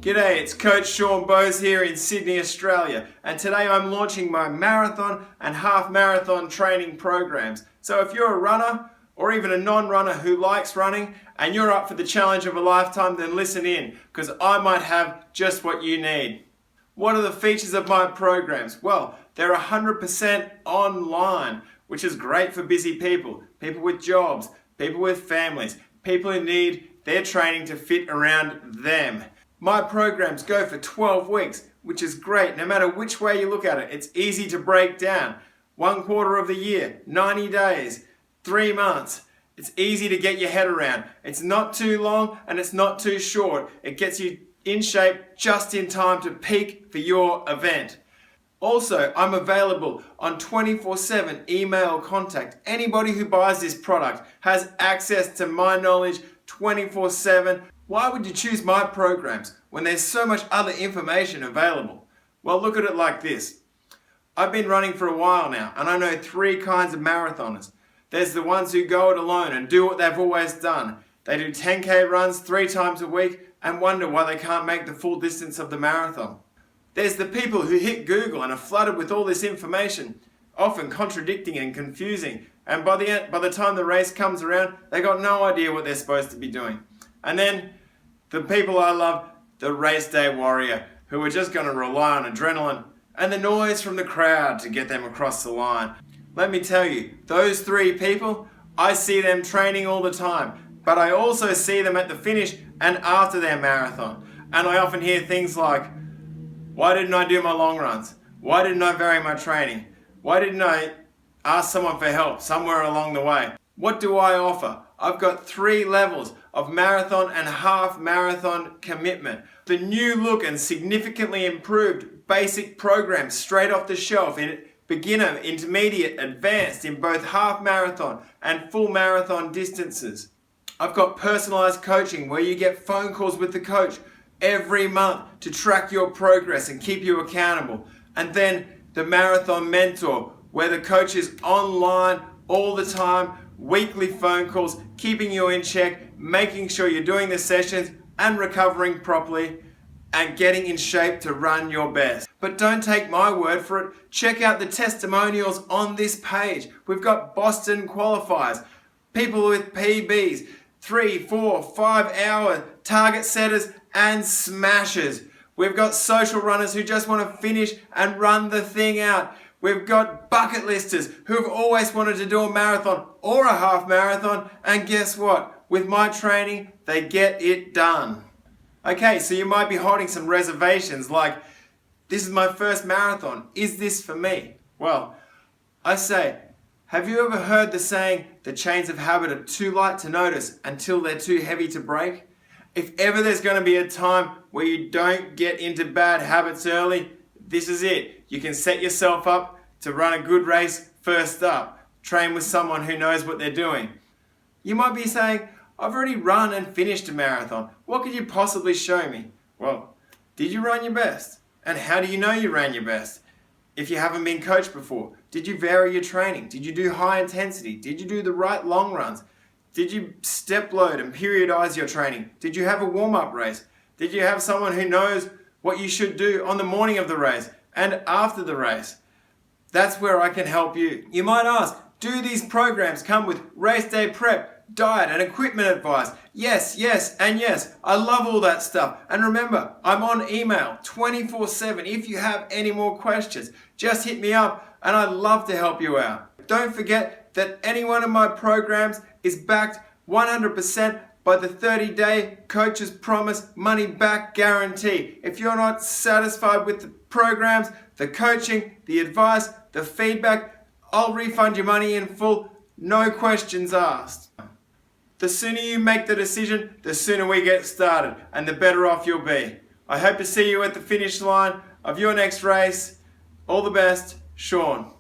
G'day, it's Coach Sean Bowes here in Sydney, Australia, and today I'm launching my marathon and half marathon training programs. So if you're a runner or even a non-runner who likes running and you're up for the challenge of a lifetime, then listen in, because I might have just what you need. What are the features of my programs? Well, they're 100% online, which is great for busy people with jobs, people with families, people who need their training to fit around them. My programs go for 12 weeks, which is great. No matter which way you look at it, it's easy to break down. 1 quarter of the year, 90 days, 3 months. It's easy to get your head around. It's not too long and it's not too short. It gets you in shape just in time to peak for your event. Also, I'm available on 24/7 email contact. Anybody who buys this product has access to my knowledge 24/7. Why would you choose my programs when there's so much other information available? Well, look at it like this. I've been running for a while now, and I know 3 kinds of marathoners. There's the ones who go it alone and do what they've always done. They do 10K runs 3 times a week and wonder why they can't make the full distance of the marathon. There's the people who hit Google and are flooded with all this information, often contradicting and confusing, and by the time the race comes around, they got no idea what they're supposed to be doing. And then the people I love, the race day warrior, who are just going to rely on adrenaline and the noise from the crowd to get them across the line. Let me tell you, those 3 people, I see them training all the time, but I also see them at the finish and after their marathon. And I often hear things like, why didn't I do my long runs? Why didn't I vary my training? Why didn't I ask someone for help somewhere along the way? What do I offer? I've got 3 levels of marathon and half marathon commitment. The new look and significantly improved basic programs straight off the shelf in beginner, intermediate, advanced in both half marathon and full marathon distances. I've got personalized coaching where you get phone calls with the coach every month to track your progress and keep you accountable. And then the Marathon Mentor, where the coach is online all the time, weekly phone calls, keeping you in check, making sure you're doing the sessions and recovering properly and getting in shape to run your best. But don't take my word for it. Check out the testimonials on this page. We've got Boston qualifiers, people with PBs, 3, 4, 5 hour target setters and smashers. We've got social runners who just want to finish and run the thing out. We've got bucket listers who've always wanted to do a marathon or a half marathon, and guess what? With my training, they get it done. Okay, so you might be holding some reservations like, this is my first marathon, is this for me? Well, I say, have you ever heard the saying, the chains of habit are too light to notice until they're too heavy to break? If ever there's going to be a time where you don't get into bad habits early, this is it. You can set yourself up to run a good race first up. Train with someone who knows what they're doing. You might be saying, I've already run and finished a marathon. What could you possibly show me? Well, did you run your best? And how do you know you ran your best? If you haven't been coached before, did you vary your training? Did you do high intensity? Did you do the right long runs? Did you step load and periodize your training? Did you have a warm-up race? Did you have someone who knows what you should do on the morning of the race and after the race? That's where I can help you. You might ask, do these programs come with race day prep, diet and equipment advice? Yes, yes, and yes. I love all that stuff. And remember, I'm on email 24/7. If you have any more questions, just hit me up and I'd love to help you out. Don't forget that any one of my programs is backed 100% by the 30-day Coach's Promise money back guarantee. If you're not satisfied with the programs, the coaching, the advice, the feedback, I'll refund your money in full, no questions asked. The sooner you make the decision, the sooner we get started and the better off you'll be. I hope to see you at the finish line of your next race. All the best, Sean.